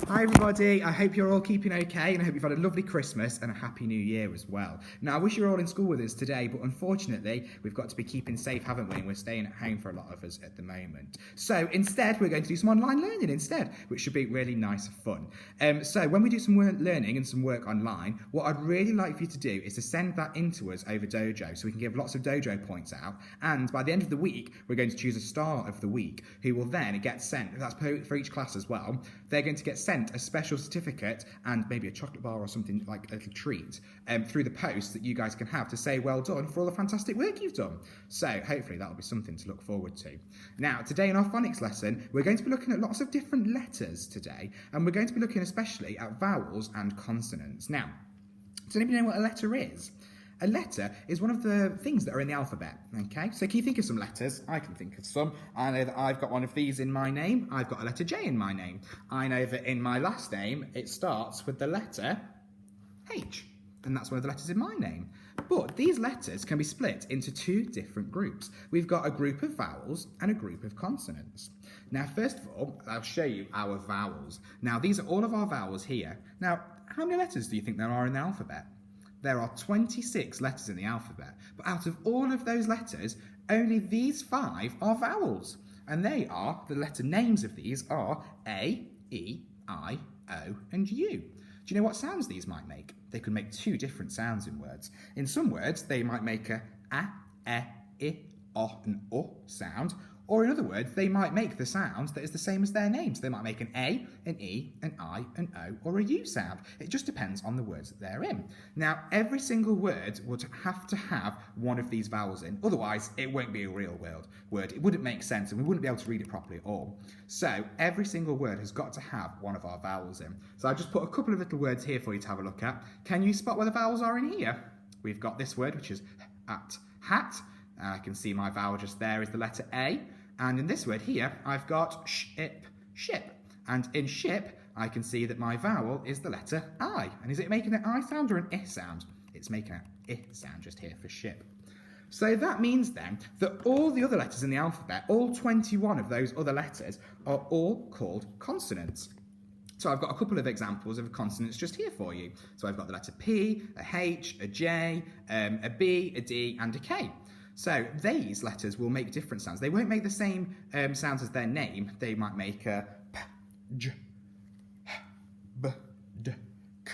Hi everybody, I hope you're all keeping okay and I hope you've had a lovely Christmas and a happy new year as well. Now I wish you're all in school with us today, but unfortunately we've got to be keeping safe, haven't we? And we're staying at home for a lot of us at the moment. So instead we're going to do some online learning instead, which should be really nice and fun. So when we do some learning and some work online, what I'd really like for you to do is to send that in to us over Dojo so we can give lots of Dojo points out, and by the end of the week we're going to choose a star of the week who will then get sent, that's for each class as well, they're going to get sent a special certificate and maybe a chocolate bar or something like a little treat through the post that you guys can have to say well done for all the fantastic work you've done. So hopefully that'll be something to look forward to. Now today in our phonics lesson we're going to be looking at lots of different letters today, and we're going to be looking especially at vowels and consonants. Now, does anybody know what a letter is? A letter is one of the things that are in the alphabet, okay? So can you think of some letters? I can think of some. I know that I've got one of these in my name. I've got a letter J in my name. I know that in my last name, it starts with the letter H, and that's one of the letters in my name. But these letters can be split into two different groups. We've got a group of vowels and a group of consonants. Now, first of all, I'll show you our vowels. Now, these are all of our vowels here. Now, how many letters do you think there are in the alphabet? There are 26 letters in the alphabet, but out of all of those letters, only these 5 are vowels. And they are, the letter names of these are A, E, I, O, and U. Do you know what sounds these might make? They could make 2 different sounds in words. In some words, they might make a, I, O, and O sound, or in other words, they might make the sound that is the same as their names. They might make an A, an E, an I, an O, or a U sound. It just depends on the words that they're in. Now, every single word would have to have one of these vowels in. Otherwise, it won't be a real word. It wouldn't make sense, and we wouldn't be able to read it properly at all. So, every single word has got to have one of our vowels in. So, I've just put a couple of little words here for you to have a look at. Can you spot where the vowels are in here? We've got this word, which is at, hat. I can see my vowel just there is the letter A. And in this word here, I've got ship, ship. And in ship, I can see that my vowel is the letter I. And is it making an I sound or an I sound? It's making an I sound just here for ship. So that means then that all the other letters in the alphabet, all 21 of those other letters, are all called consonants. So I've got a couple of examples of consonants just here for you. So I've got the letter P, a H, a J, a B, a D, and a K. So these letters will make different sounds. They won't make the same sounds as their name. They might make a P, J, H, B, D, K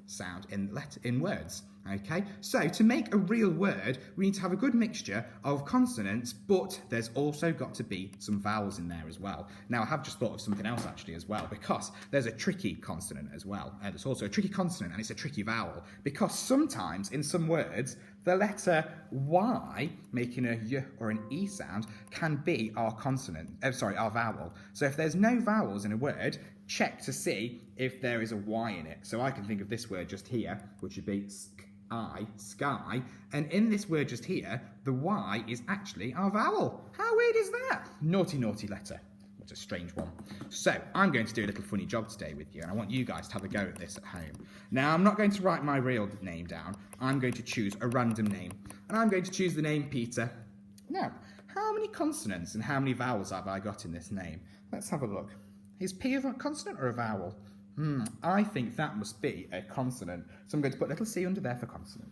sound in words. Okay, so to make a real word, we need to have a good mixture of consonants, but there's also got to be some vowels in there as well. Now, I have just thought of something else actually as well, because there's a tricky consonant as well. There's also a tricky consonant and it's a tricky vowel, because sometimes in some words, the letter Y, making a Y or an E sound, can be our our vowel. So if there's no vowels in a word, check to see if there is a Y in it. So I can think of this word just here, which would be sky, and in this word just here, the Y is actually our vowel. How weird is that? Naughty, naughty letter. What a strange one. So, I'm going to do a little funny job today with you, and I want you guys to have a go at this at home. Now, I'm not going to write my real name down. I'm going to choose a random name, and I'm going to choose the name Peter. Now, how many consonants and how many vowels have I got in this name? Let's have a look. Is P a consonant or a vowel? I think that must be a consonant. So I'm going to put a little C under there for consonant.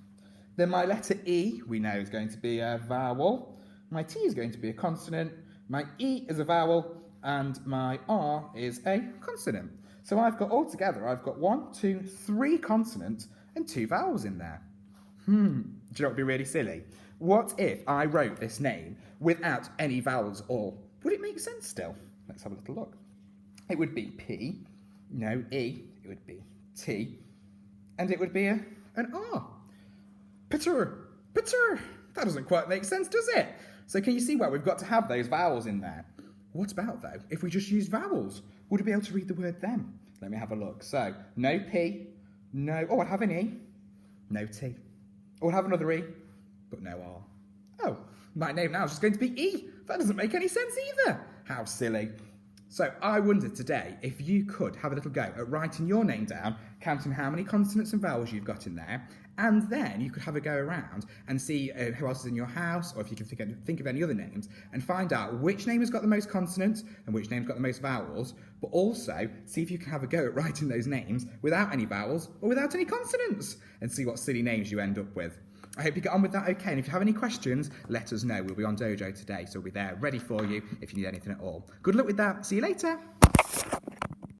Then my letter E, we know, is going to be a vowel. My T is going to be a consonant. My E is a vowel. And my R is a consonant. So altogether, I've got 1, 2, 3 consonants and 2 vowels in there. Do you know what would be really silly? What if I wrote this name without any vowels at all? Would it make sense still? Let's have a little look. It would be P. No, E, it would be T, and it would be an R. Peter. That doesn't quite make sense, does it? So can you see where we've got to have those vowels in there? What about, though, if we just use vowels? Would we be able to read the word then? Let me have a look. So, no P, no, I'd have an E, no T. I'd have another E, but no R. Oh, my name now is just going to be E. That doesn't make any sense either. How silly. So I wondered today if you could have a little go at writing your name down, counting how many consonants and vowels you've got in there, And then you could have a go around and see who else is in your house, or if you can think of any other names, and find out which name has got the most consonants and which name's got the most vowels, but also see if you can have a go at writing those names without any vowels or without any consonants, and see what silly names you end up with. I hope you get on with that okay, and if you have any questions, let us know. We'll be on Dojo today, so we'll be there ready for you if you need anything at all. Good luck with that. See you later.